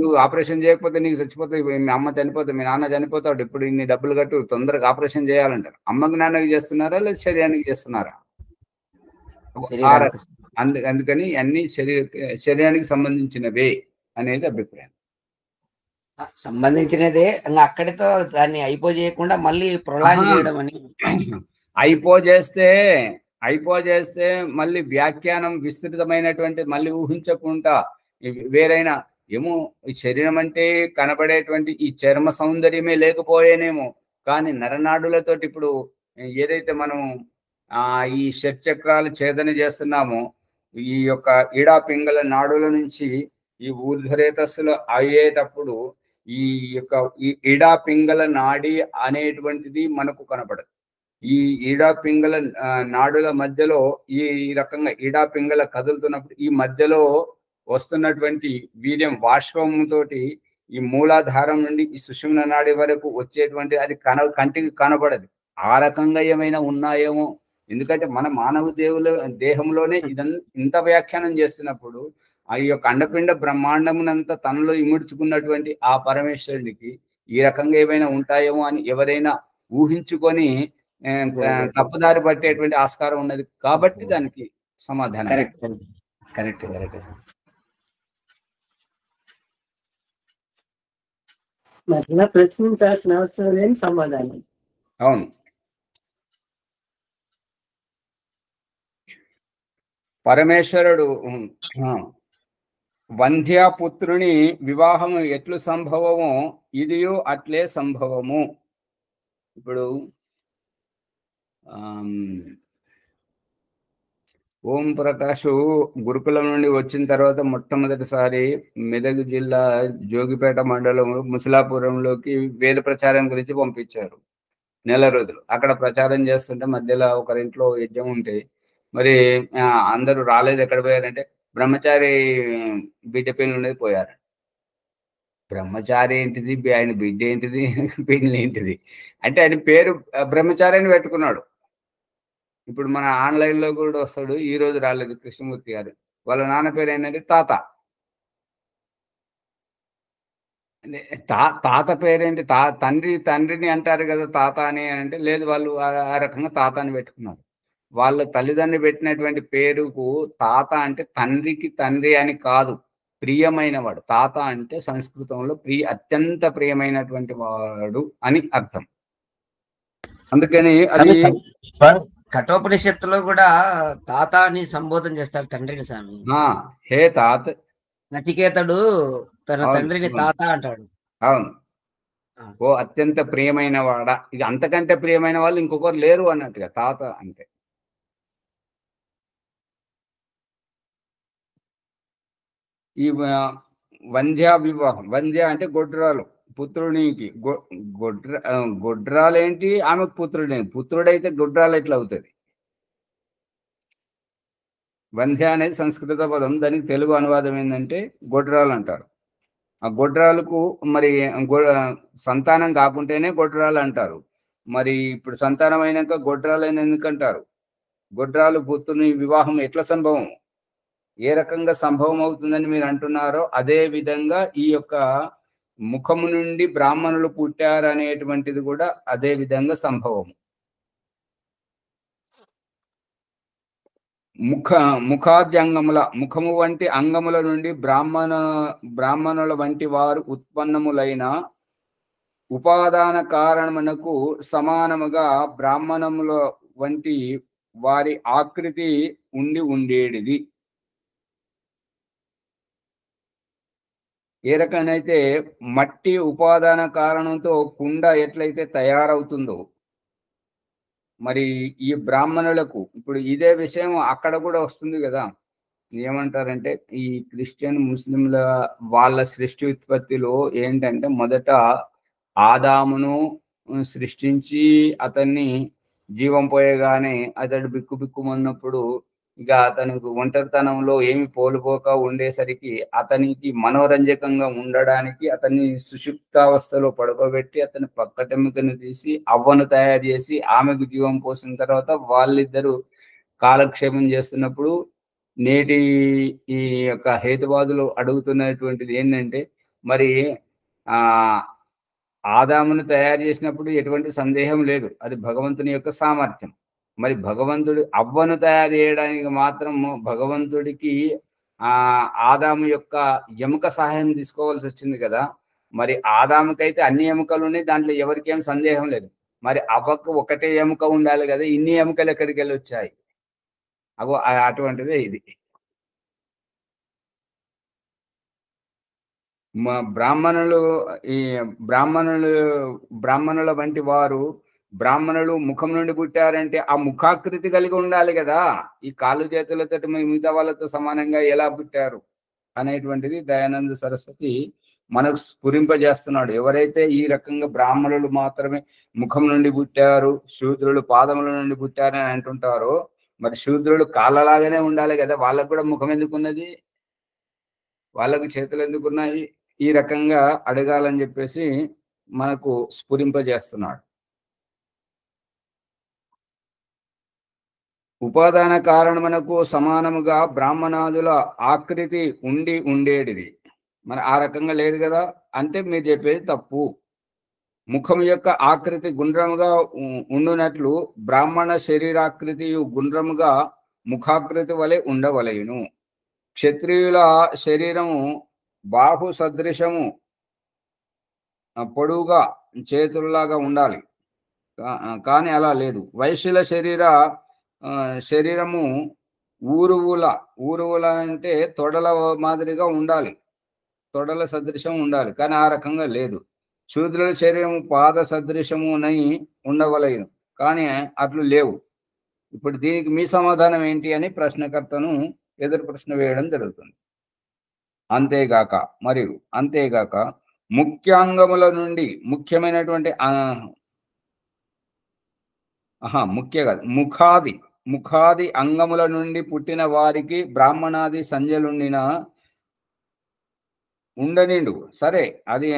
నువ్వు ఆపరేషన్ చేయకపోతే నీకు చచ్చిపోతావు, మీ అమ్మ చనిపోతావు, మీ నాన్న చనిపోతాడు, ఇప్పుడు ఇన్ని డబ్బులు కట్టు, తొందరగా ఆపరేషన్ చేయాలంటారు. అమ్మకి నాన్నకి చేస్తున్నారా లేదా శరీరానికి చేస్తున్నారా? అందుకని అన్ని శరీరానికి సంబంధించినవే అనేది అభిప్రాయం. సంబంధించినదే, అక్కడితో దాన్ని అయిపోజేయకుండా మళ్ళీ ప్రొలాంగ్ చేయడం అని. అయిపోజేస్తే మళ్ళీ వ్యాఖ్యానం విస్తృతమైనటువంటి, మళ్ళీ ఊహించకుండా వేరైనా ఏమో ఈ శరీరం అంటే కనబడేటువంటి ఈ చర్మ సౌందర్యమే లేకపోయేనేమో, కానీ నరనాడులతోటి ఇప్పుడు ఏదైతే మనం ఈ షట్చక్రాలు ఛేదన చేస్తున్నామో, ఈ యొక్క ఈడా పింగళ నాడుల నుంచి ఈ ఊర్ధ్వరేతస్సులు అయ్యేటప్పుడు ఈ యొక్క ఈ ఈడా పింగళ నాడి అనేటువంటిది మనకు కనపడదు. ఈ ఈడా పింగళ నాడుల మధ్యలో ఈ రకంగా ఈడా పింగళ కదులుతున్నప్పుడు ఈ మధ్యలో వస్తున్నటువంటి వీర్యం బాష్పంతో ఈ మూలాధారం నుండి ఈ సుషుమ్న నాడి వరకు వచ్చేటువంటి అది కంటికి కనబడదు. ఆ రకంగా ఏమైనా ఉన్నాయేమో, ఎందుకంటే మన మానవ దేహంలోనే ఇంత వ్యాఖ్యానం చేస్తున్నప్పుడు ఆ యొక్క అండపిండ బ్రహ్మాండమునంతా తనలో ఇముడ్చుకున్నటువంటి ఆ పరమేశ్వరునికి ఈ రకంగా ఏమైనా ఉంటాయేమో అని ఎవరైనా ఊహించుకొని తప్పుదారి పట్టేటువంటి ఆస్కారం ఉన్నది కాబట్టి దానికి సమాధానం. కరెక్ట్. మళ్ళీ ప్రశ్నించాల్సిన అవసరం లేని సమాధానం. అవును. పరమేశ్వరుడు వంధ్యాపుత్రుని వివాహము ఎట్లు సంభవమో ఇదియో అట్లే సంభవము. ఇప్పుడు ఓం ప్రకాష్ గురుకులం నుండి వచ్చిన తర్వాత మొట్టమొదటిసారి మెదక్ జిల్లా జోగిపేట మండలం ముసలాపురంలోకి వేద ప్రచారం గురించి పంపించారు. నెల రోజులు అక్కడ ప్రచారం చేస్తుంటే మధ్యలో ఒకరింట్లో యజ్ఞం ఉంటే మరి అందరూ రాలేదు. ఎక్కడ పోయారంటే బ్రహ్మచారి బిడ్డ పెళ్లి ఉండేది పోయారు. బ్రహ్మచారి ఏంటిది, ఆయన బిడ్డ ఏంటిది, పెళ్లి ఏంటిది అంటే ఆయన పేరు బ్రహ్మచారి అని పెట్టుకున్నాడు. ఇప్పుడు మన ఆన్లైన్లో కూడా వస్తాడు. ఈ రోజు రాలేదు కృష్ణమూర్తి గారు. వాళ్ళ నాన్న పేరు ఏంటంటే తాత. తాత పేరేంటి? తండ్రిని అంటారు కదా తాత అని. అంటే లేదు, వాళ్ళు ఆ రకంగా తాత అని పెట్టుకున్నారు. వాళ్ళ తల్లిదండ్రులు పెట్టినటువంటి పేరుకు తాత అంటే తండ్రికి తండ్రి అని కాదు, ప్రియమైన వాడు. తాత అంటే సంస్కృతంలో అత్యంత ప్రియమైనటువంటి వాడు అని అర్థం. అందుకని అది కఠోపనిషత్తులో కూడా తాత అని సంబోధన చేస్తాడు తండ్రిని స్వామి. హే తాత. నచికేతుడు తన తండ్రిని తాత అంటాడు. అవును, ఓ అత్యంత ప్రియమైన వాడా. ఇది అంతకంటే ప్రియమైన వాళ్ళు ఇంకొకరు లేరు అన్నట్టుగా తాత అంటే. ఈ వంధ్యా వివాహం, వంధ్య అంటే గొడ్రాలు, పుత్రునికి గొడ్రాలేంటి, ఆమె పుత్రుడైతే గొడ్రాలు ఎట్లా అవుతుంది? వంధ్య అనేది సంస్కృత పదం, దానికి తెలుగు అనువాదం ఏంటంటే గొడ్రాలు అంటారు. ఆ గొడ్రాలకు మరి సంతానం కాకుంటేనే గొడ్రాలు అంటారు. మరి ఇప్పుడు సంతానం అయినాక గొడ్రాలు అని ఎందుకంటారు? గొడ్రాలు పుత్రుని వివాహం ఎట్లా సంభవం, ఏ రకంగా సంభవం అవుతుందని మీరు అంటున్నారో అదే విధంగా ఈ యొక్క ముఖము నుండి బ్రాహ్మణులు పుట్టారు అనేటువంటిది కూడా అదే విధంగా సంభవం. ముఖాద్యంగముల, ముఖము వంటి అంగముల నుండి బ్రాహ్మణుల వంటి వారు ఉత్పన్నములైన ఉపాదాన కారణమునకు సమానముగా బ్రాహ్మణముల వంటి వారి ఆకృతి ఉండేది. ఏ రకమైతే మట్టి ఉపాదాన కారణంతో కుండ ఎట్లయితే తయారవుతుందో, మరి ఈ బ్రాహ్మణులకు ఇప్పుడు ఇదే విషయం అక్కడ కూడా వస్తుంది కదా. ఏమంటారంటే ఈ క్రిస్టియన్ ముస్లింల వాళ్ళ సృష్టి ఉత్పత్తిలో ఏంటంటే మొదట ఆదామును సృష్టించి అతన్ని జీవం పోయగానే అతడు బిక్కుమన్నప్పుడు ఇక అతనికి ఒంటరితనంలో ఏమి పోలుపోక ఉండేసరికి అతనికి మనోరంజకంగా ఉండడానికి అతన్ని సుషుప్తావస్థలో పడుకోబెట్టి అతని పక్కటెముకను తీసి అవ్వను తయారు చేసి ఆమెకు జీవం పోసిన తర్వాత వాళ్ళిద్దరూ కాలక్షేపం చేస్తున్నప్పుడు నేటి ఈ యొక్క హేతువాదులు అడుగుతున్నటువంటిది ఏంటంటే మరి ఆదామును తయారు చేసినప్పుడు ఎటువంటి సందేహం లేదు, అది భగవంతుని యొక్క సామర్థ్యం. మరి భగవంతుడు అవ్వను తయారు చేయడానికి మాత్రం భగవంతుడికి ఆదాము యొక్క ఎముక సహాయం తీసుకోవాల్సి వచ్చింది కదా. మరి ఆదాముకైతే అన్ని ఎముకలు ఉన్నాయి, దాంట్లో ఎవరికి ఏం సందేహం లేదు. మరి అవ్వకు ఒకటే ఎముక ఉండాలి కదా, ఇన్ని ఎముకలు ఎక్కడికి వెళ్ళి వచ్చాయి? అటువంటిదే ఇది. బ్రాహ్మణుల వంటి వారు, బ్రాహ్మణులు ముఖం నుండి పుట్టారంటే ఆ ముఖాకృతి కలిగి ఉండాలి కదా. ఈ కాళ్ళు చేతులతో మిగతా వాళ్ళతో సమానంగా ఎలా పుట్టారు అనేటువంటిది దయానంద సరస్వతి మనకు స్ఫురింపజేస్తున్నాడు. ఎవరైతే ఈ రకంగా బ్రాహ్మణులు మాత్రమే ముఖం నుండి పుట్టారు, శూద్రులు పాదముల నుండి పుట్టారని అంటుంటారో, మరి శూద్రులు కాళ్ళలాగానే ఉండాలి కదా, వాళ్ళకు కూడా ముఖం ఎందుకున్నది, వాళ్ళకు చేతులు ఎందుకున్నాయి? ఈ రకంగా అడగాలని చెప్పేసి మనకు స్ఫురింపజేస్తున్నాడు. ఉపాదాన కారణమునకు సమానముగా బ్రాహ్మణాదుల ఆకృతి ఉండేటిది. మరి ఆ రకంగా లేదు కదా అంటే మీరు చెప్పేది తప్పు. ముఖం యొక్క ఆకృతి గుండ్రముగా ఉండునట్లు బ్రాహ్మణ శరీరాకృతి గుండ్రముగా ముఖాకృతి వలె ఉండవలెను. క్షత్రియుల శరీరము బాహు సదృశము పొడువుగా చేతుల్లాగా ఉండాలి, కానీ అలా లేదు. వైశ్యుల శరీరము ఊరువుల అంటే తొడల మాదిరిగా ఉండాలి, తొడల సదృశం ఉండాలి, కానీ ఆ రకంగా లేదు. శూద్రుల శరీరము పాద సదృశమునై ఉండవలెను, కానీ అట్లు లేవు. ఇప్పుడు దీనికి మీ సమాధానం ఏంటి అని ప్రశ్నకర్తను ఎదురు ప్రశ్న వేయడం జరుగుతుంది. అంతేగాక ముఖ్యాంగముల నుండి ముఖ్యమైనటువంటి ముఖాది అంగముల నుండి పుట్టిన వారికి బ్రాహ్మణాది సంధ్యలుండిన ఉండనిండు. సరే, అది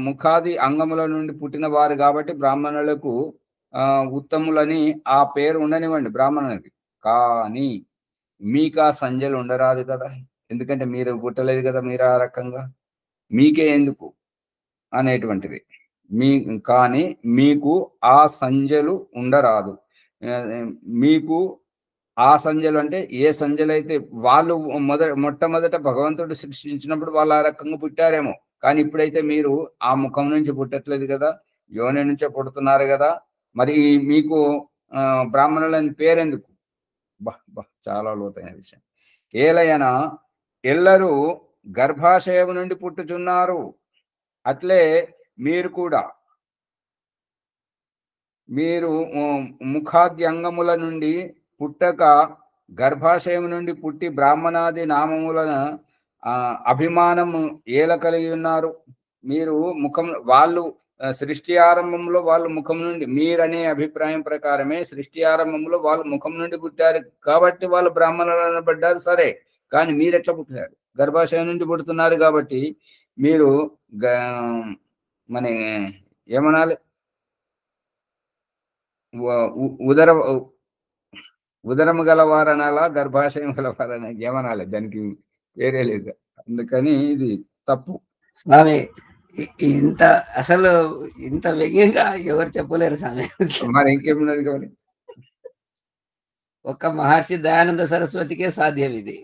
ముఖాది అంగముల నుండి పుట్టిన వారు కాబట్టి బ్రాహ్మణులకు ఉత్తములని ఆ పేరు ఉండనివ్వండి బ్రాహ్మణులకి. కానీ మీకు ఆ సంధ్యలు ఉండరాదు కదా, ఎందుకంటే మీరు పుట్టలేదు కదా, మీరు ఆ రకంగా మీకే ఎందుకు అనేటువంటిది. కానీ మీకు ఆ సంధ్యలు ఉండరాదు. మీకు ఆ సంధ్యలు అంటే ఏ సంధ్యలు అయితే వాళ్ళు మొట్టమొదట భగవంతుడు సృష్టించినప్పుడు వాళ్ళు ఆ రకంగా పుట్టారేమో, కానీ ఇప్పుడైతే మీరు ఆ ముఖం నుంచి పుట్టట్లేదు కదా, యోని నుంచే పుడుతున్నారు కదా, మరి మీకు బ్రాహ్మణులని పేరెందుకు? చాలా లోతైన విషయం. ఏలయనా ఎల్లరూ గర్భాశయం నుండి పుట్టుచున్నారు, అట్లే మీరు కూడా మీరు ముఖాద్యంగముల నుండి పుట్టక గర్భాశయం నుండి పుట్టి బ్రాహ్మణాది నామములను అభిమానము ఏల కలిగి ఉన్నారు. మీరు ముఖం వాళ్ళు సృష్టి ఆరంభంలో వాళ్ళు ముఖం నుండి, మీరనే అభిప్రాయం ప్రకారమే సృష్టి ఆరంభంలో వాళ్ళు ముఖం నుండి పుట్టారు కాబట్టి వాళ్ళు బ్రాహ్మణులు అనబడ్డారు. సరే, కానీ మీరు ఎట్లా పుట్టారు? గర్భాశయం నుండి పుడుతున్నారు కాబట్టి మీరు మన ఏమనాలి, ఉదరము గలవారనాలా, గర్భాశయం గలవారన ఏమనాలి, దానికి వేరే లేదు. అందుకని ఇది తప్పు. స్వామి ఇంత అసలు ఇంత వ్యంగ్యంగా ఎవరు చెప్పలేరు స్వామి. మరి ఇంకేమున్నది కాబట్టి ఒక్క మహర్షి దయానంద సరస్వతికే సాధ్యం ఇది.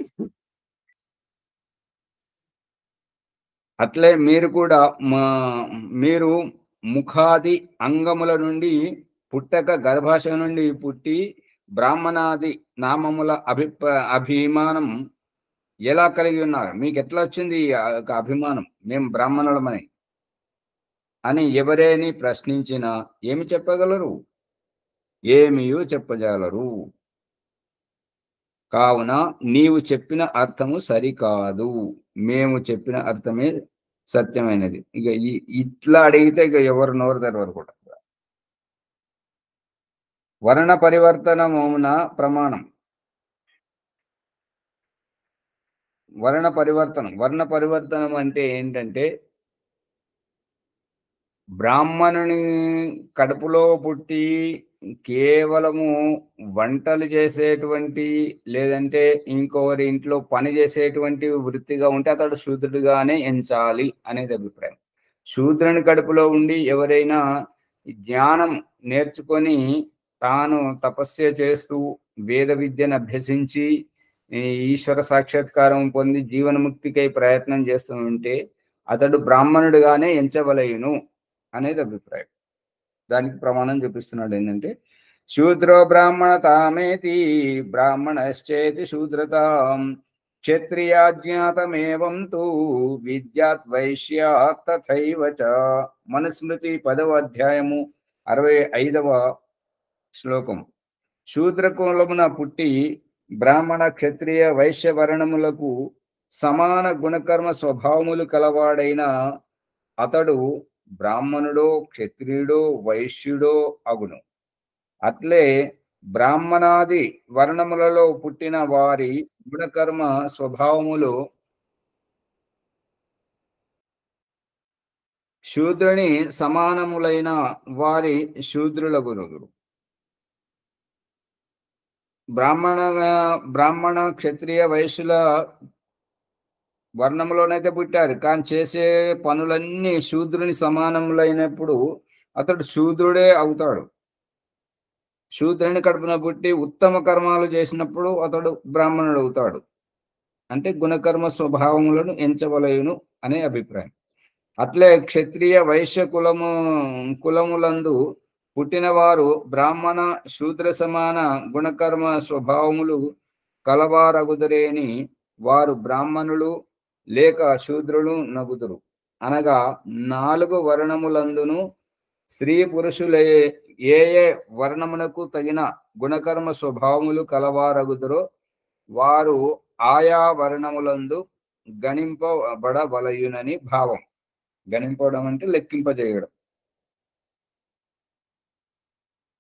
అట్లే మీరు కూడా మీరు ముఖాది అంగముల నుండి పుట్టక గర్భాశయం నుండి పుట్టి బ్రాహ్మణాది నామముల అభిమానం ఎలా కలిగి ఉన్నారు? మీకు ఎట్లా వచ్చింది అభిమానం మేము బ్రాహ్మణులమని అని ఎవరేని ప్రశ్నించినా ఏమి చెప్పగలరు? ఏమీయూ చెప్పగలరు. కావున నీవు చెప్పిన అర్థము సరికాదు, మేము చెప్పిన అర్థమే సత్యమైనది. ఇక ఇట్లా అడిగితే ఇక ఎవరు నోరు తెరవరు కూడా. వర్ణ పరివర్తనమున ప్రమాణం. వర్ణ పరివర్తనం అంటే ఏంటంటే, బ్రాహ్మణుని కడుపులో పుట్టి కేవలము వంటలు చేసేటువంటి లేదంటే ఇంకొకరి ఇంట్లో పని చేసేటువంటి వృత్తిగా ఉంటే అతడు శూద్రుడిగానే ఎంచాలి అనేది అభిప్రాయం. శూద్రుని కడుపులో ఉండి ఎవరైనా జ్ఞానం నేర్చుకొని తాను తపస్య చేస్తూ వేద విద్యను అభ్యసించి ఈశ్వర సాక్షాత్కారం పొంది జీవనముక్తికై ప్రయత్నం చేస్తూ ఉంటే అతడు బ్రాహ్మణుడిగానే ఎంచవలయును అనేది అభిప్రాయం. దానికి ప్రమాణం చూపిస్తున్నాడు ఏంటంటే, శూద్రో బ్రాహ్మణ తామేతి బ్రాహ్మణశ్చేతి శూద్రతాం క్షత్రియాజ్ఞాతమేవం తు విద్యాత్ వైశ్యాత్ తథైవ చ. మనుస్మృతి 10వ అధ్యాయము 65వ శ్లోకం. శూద్రకులమున పుట్టి బ్రాహ్మణ క్షత్రియ వైశ్య వర్ణములకు సమాన గుణకర్మ స్వభావములు కలవాడైన అతడు బ్రాహ్మణుడో క్షత్రియుడో వైశ్యుడో అగును. అట్లే బ్రాహ్మణాది వర్ణములలో పుట్టిన వారి గుణకర్మ స్వభావములు శూద్రుని సమానములైన వారి శూద్రులగును. బ్రాహ్మణ క్షత్రియ వైశ్యుల వర్ణంలోనైతే పుట్టారు, కానీ చేసే పనులన్నీ శూద్రుని సమానములైనప్పుడు అతడు శూద్రుడే అవుతాడు. శూద్రుని కడుపున పుట్టి ఉత్తమ కర్మాలు చేసినప్పుడు అతడు బ్రాహ్మణుడు అవుతాడు. అంటే గుణకర్మ స్వభావములను ఎంచవలయును అనే అభిప్రాయం. అట్లే క్షత్రియ వైశ్య కులములందు పుట్టిన వారు బ్రాహ్మణ శూద్ర సమాన గుణకర్మ స్వభావములు కలవారగుదురేని వారు బ్రాహ్మణులు లేక శూద్రులు నగుదురు. అనగా 4 వర్ణములందును స్త్రీ పురుషులే ఏ ఏ వర్ణమునకు తగిన గుణకర్మ స్వభావములు కలవారగుదురో వారు ఆయా వర్ణములందు గణింపబడవలయునని భావం. గణింపడం అంటే లెక్కింపజేయడం,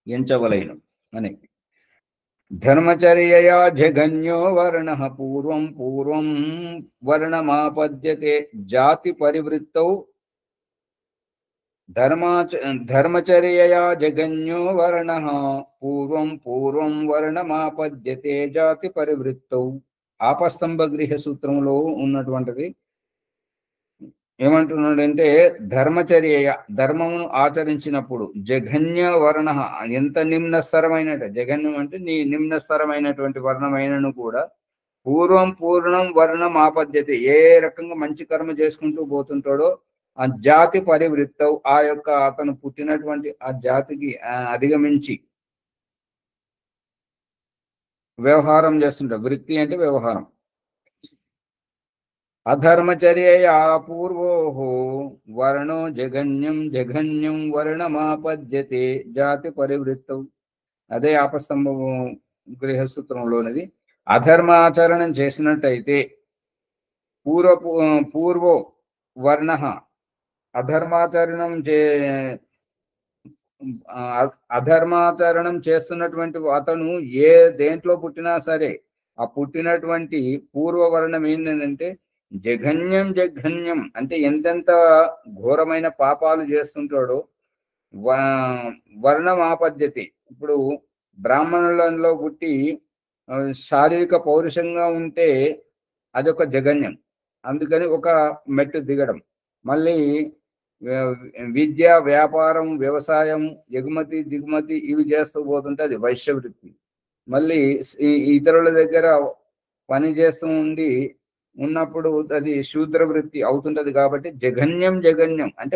ఎంచవలయును అని. ధర్మచర్యయా జగన్యో వర్ణ పూర్వం పూర్వం వర్ణమాపద్యతే జాతి పరివృత్తౌ. ధర్మచర్యయా జగన్యో వర్ణ పూర్వం పూర్వం వర్ణమాపద్యతే జాతి పరివృత్తౌ. ఆపస్తంభ గృహ సూత్రంలో ఉన్నటువంటిది. ఏమంటున్నాడంటే ధర్మచర్య, ధర్మమును ఆచరించినప్పుడు జఘన్య వర్ణ, ఎంత నిమ్నస్తరమైన, జఘన్యం అంటే నీ నిమ్నస్తరమైనటువంటి వర్ణమైనను కూడా పూర్వం పూర్ణం వర్ణం ఆపద్యత, ఏ రకంగా మంచి కర్మ చేసుకుంటూ పోతుంటాడో ఆ జాతి పరివృత్తవు, ఆ యొక్క అతను పుట్టినటువంటి ఆ జాతికి అధిగమించి వ్యవహారం చేస్తుంటాడు. వృత్తి అంటే వ్యవహారం. అధర్మచర్యయా పూర్వో వర్ణో జగన్యం జఘన్యం వర్ణమాపద్యతే జాతి పరివృత్తౌ. అదే ఆపస్తంభము గృహసూత్రంలోనిది. అధర్మాచరణం చేసినట్టయితే పూర్వో వర్ణ, అధర్మాచరణం చేస్తున్నటువంటి అతను ఏ దేంట్లో పుట్టినా సరే ఆ పుట్టినటువంటి పూర్వవర్ణం ఏంటంటే జఘన్యం జఘన్యం అంటే ఎంతెంత ఘోరమైన పాపాలు చేస్తుంటాడో వర్ణం ఆపద్యతి. ఇప్పుడు బ్రాహ్మణులలో పుట్టి శారీరక పౌరుషంగా ఉంటే అదొక జఘన్యం, అందుకని ఒక మెట్టు దిగడం. మళ్ళీ విద్య, వ్యాపారం, వ్యవసాయం, ఎగుమతి దిగుమతి ఇవి చేస్తూ పోతుంటే అది వైశ్యవృత్తి. మళ్ళీ ఇతరుల దగ్గర పని చేస్తూ ఉన్నప్పుడు అది శూద్ర వృత్తి అవుతుంటది. కాబట్టి జఘన్యం జఘన్యం అంటే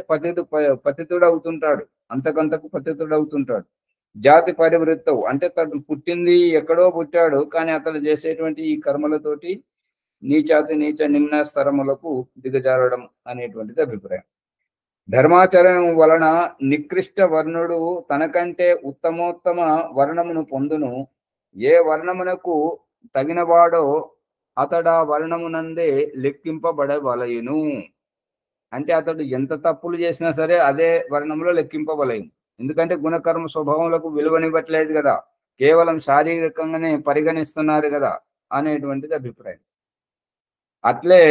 పతితుడు అవుతుంటాడు, అంతకంతకు పతితుడు అవుతుంటాడు. జాతి పరివృత్తవు అంటే తను పుట్టింది ఎక్కడో పుట్టాడు, కానీ అతను చేసేటువంటి ఈ కర్మలతోటి నీచాతి నీచ నిమ్న స్తరములకు దిగజారడం అనేటువంటిది అభిప్రాయం. ధర్మాచరణం వలన నికృష్ట వర్ణుడు తనకంటే ఉత్తమోత్తమ వర్ణమును పొందును. ఏ వర్ణమునకు తగినవాడో అతడా వర్ణమునందే లెక్కింపబడవలయును. అంటే అతడు ఎంత తప్పులు చేసినా సరే అదే వర్ణంలో లెక్కింపవలయును. ఎందుకంటే గుణకర్మ స్వభావములకు విలువనివ్వట్లేదు కదా, కేవలం శారీరకంగానే పరిగణిస్తున్నారు కదా అనేటువంటిది అభిప్రాయం. అట్లే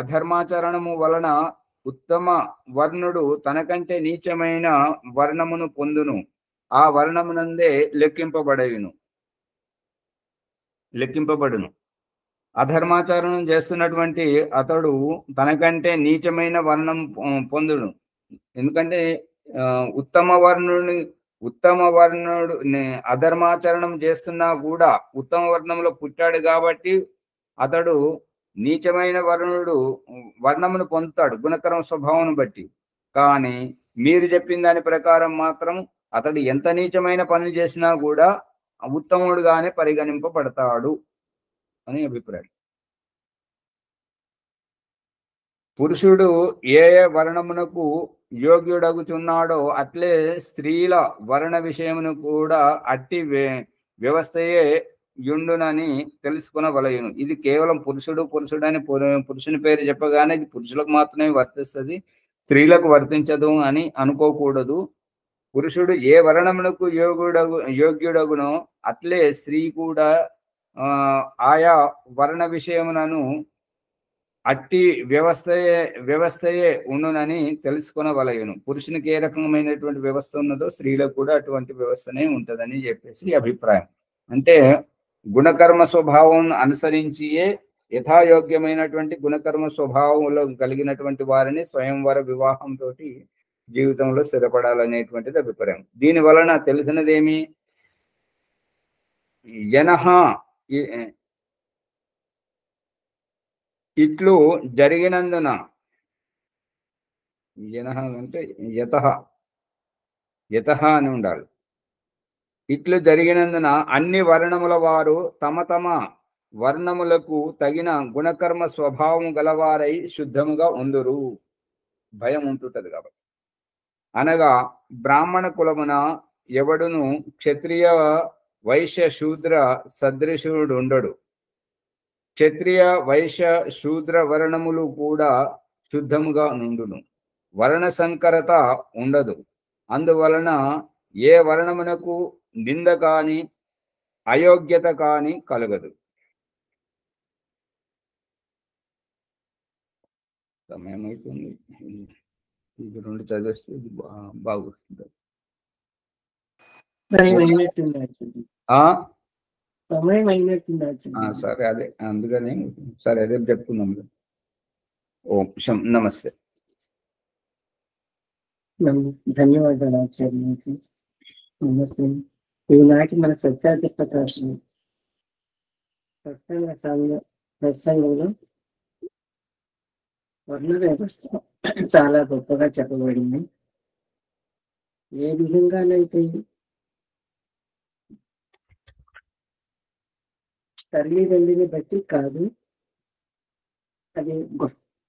అధర్మాచరణము వలన ఉత్తమ వర్ణుడు తనకంటే నీచమైన వర్ణమును పొందును. ఆ వర్ణమునందే లెక్కింపబడును. అధర్మాచరణం చేస్తున్నటువంటి అతడు తనకంటే నీచమైన వర్ణం పొందును. ఎందుకంటే ఉత్తమ వర్ణుడు అధర్మాచరణం చేస్తున్నా కూడా ఉత్తమ వర్ణంలో పుట్టాడు కాబట్టి అతడు నీచమైన వర్ణమును పొందుతాడు గుణకర్మ స్వభావం బట్టి. కానీ మీరు చెప్పిన దాని ప్రకారం మాత్రం అతడు ఎంత నీచమైన పనులు చేసినా కూడా ఉత్తముడుగానే పరిగణింపబడతాడు అని అభిప్రాయం. పురుషుడు ఏ వర్ణమునకు యోగ్యుడగుచున్నాడో అట్లే స్త్రీల వర్ణ విషయమును కూడా అట్టి వ్యవస్థయే యుండునని తెలుసుకునవలయును. ఇది కేవలం పురుషుడని పురుషుని పేరు చెప్పగానే ఇది పురుషులకు మాత్రమే వర్తిస్తుంది, స్త్రీలకు వర్తించదు అని అనుకోకూడదు. పురుషుడు ఏ వర్ణమునకు యోగ్యుడగునో అట్లే స్త్రీ కూడా ఆయా వర్ణ విషయమునను అట్టి వ్యవస్థయే ఉండునని తెలుసుకునవలయును. పురుషునికి ఏ రకమైనటువంటి వ్యవస్థ ఉన్నదో స్త్రీలకు కూడా అటువంటి వ్యవస్థనే ఉంటుందని చెప్పేసి అభిప్రాయం. అంటే గుణకర్మ స్వభావం అనుసరించియే యథాయోగ్యమైనటువంటి గుణకర్మ స్వభావంలో కలిగినటువంటి వారిని స్వయంవర వివాహంతో జీవితంలో స్థిరపడాలనేటువంటిది అభిప్రాయం. దీని వలన తెలిసినదేమి, యనః ఇట్లు జరిగినందున, యనః అంటే యతః అని ఉండాలి. ఇట్లు జరిగినందున అన్ని వర్ణముల వారు తమ తమ వర్ణములకు తగిన గుణకర్మ స్వభావం గలవారై శుద్ధముగా ఉందురు. భయం ఉంటుంటది కాబట్టి. అనగా బ్రాహ్మణ కులమున ఎవడును క్షత్రియ వైశ్య శూద్ర సదృశుడు ఉండడు. క్షత్రియ వైశ్య శూద్ర వర్ణములు కూడా శుద్ధముగా నుండును. వర్ణ సంకరత ఉండదు. అందువలన ఏ వర్ణమునకు నింద కాని అయోగ్యత కాని కలగదు. సమయం అవుతుంది. ఇది 2 చదివేస్తే ఇది బాగుంటుంది. సమయం అయినట్టుంది. సరే, అదే అందుకని సరే రేపు చెప్పుకుందాం. ఓం నమస్తే. ధన్యవాదాలు ఆచార్యునికి. నమస్తే. ఈనాటి మన సత్యార్థి ప్రకాశం సత్సంగంలో వర్ణ వ్యవస్థ చాలా గొప్పగా చెప్పబడింది. ఏ విధంగానైతే తల్లిదండ్రిని బట్టి కాదు, అది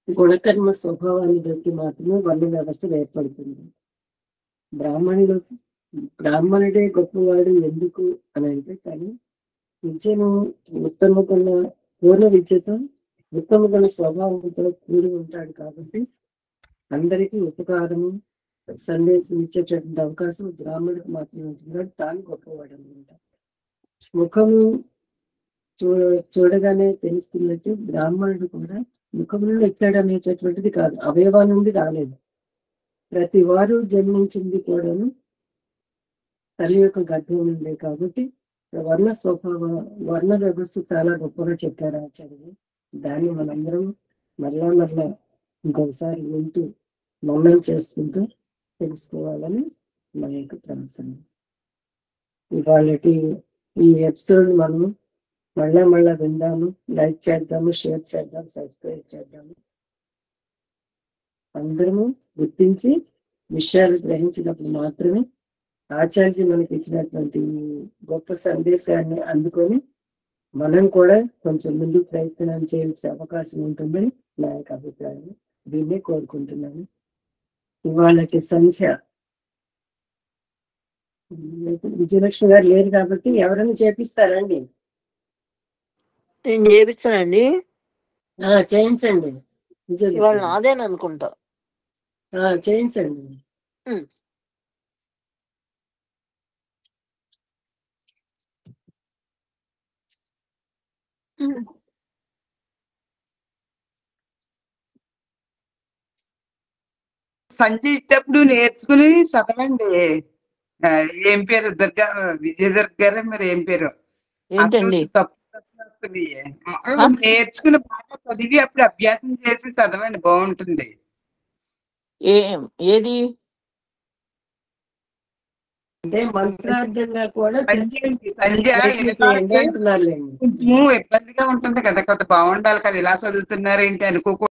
గుణకర్మ స్వభావాన్ని బట్టి మాత్రమే వర్ణ వ్యవస్థ ఏర్పడుతుంది. బ్రాహ్మణుడే గొప్పవాడు ఎందుకు అని అంటే, కానీ విద్యను ఉత్తమకున్న పూర్ణ విద్యతో ఉత్తమకున్న స్వభావంతో కూడి ఉంటాడు కాబట్టి అందరికీ ఉపకారము సందేశం ఇచ్చేటటువంటి అవకాశం బ్రాహ్మణుడికి మాత్రమే ఉంటుంది. తాను గొప్పవాడు అనమాట. ముఖము చూడగానే తెలుస్తున్నట్టు బ్రాహ్మణుడు కూడా ముఖం నుండి వచ్చాడు అనేటటువంటిది కాదు, అవయవా నుండి రాలేదు. ప్రతి వారు జన్మించింది కూడా తల్లి యొక్క గర్భం నుండే కాబట్టి వర్ణ వర్ణ వ్యవస్థ చాలా గొప్పగా చెప్పారు ఆచార్యులు. దాన్ని మనందరం మరలా ఇంకొకసారి వింటూ మౌనం చేసుకుంటూ తెలుసుకోవాలని మన యొక్క ప్రార్థన. ఇవాళ ఈ ఎపిసోడ్ మనం మళ్ళా విందాము, లైక్ చేద్దాము, షేర్ చేద్దాం, సబ్స్క్రైబ్ చేద్దాము. అందరము గుర్తించి విషయాలు గ్రహించినప్పుడు మాత్రమే ఆచార్య మనకి ఇచ్చినటువంటి గొప్ప సందేశాన్ని అందుకొని మనం కూడా కొంచెం ముందు ప్రయత్నం చేయాల్సే అవకాశం ఉంటుందని నా యొక్క అభిప్రాయం. దీన్నే కోరుకుంటున్నాను. ఇవాళకి సంధ్య విజయలక్ష్మి గారు లేరు కాబట్టి ఎవరైనా చేపిస్తారండి? నేను చేయించానండి. చేయించండి. ఇవాళ నాదేననుకుంటా. చేయించండి. సంచేటప్పుడు నేర్చుకుని చదవండి. ఏం పేరు? విజయదుర్గ గారు, మరి ఏం పేరు? ఏంటండి? తప్పు వస్తుంది. నేర్చుకుని బాగా చదివి అప్పుడు అభ్యాసం చేసి చదవండి, బాగుంటుంది. ఏది అంటే మంత్రార్థంగా కూడా కొంచెం ఇబ్బందిగా ఉంటుంది కదా, కొంత బాగుండాలి కదా. ఇలా చదువుతున్నారు ఏంటి అనుకోకూడదు.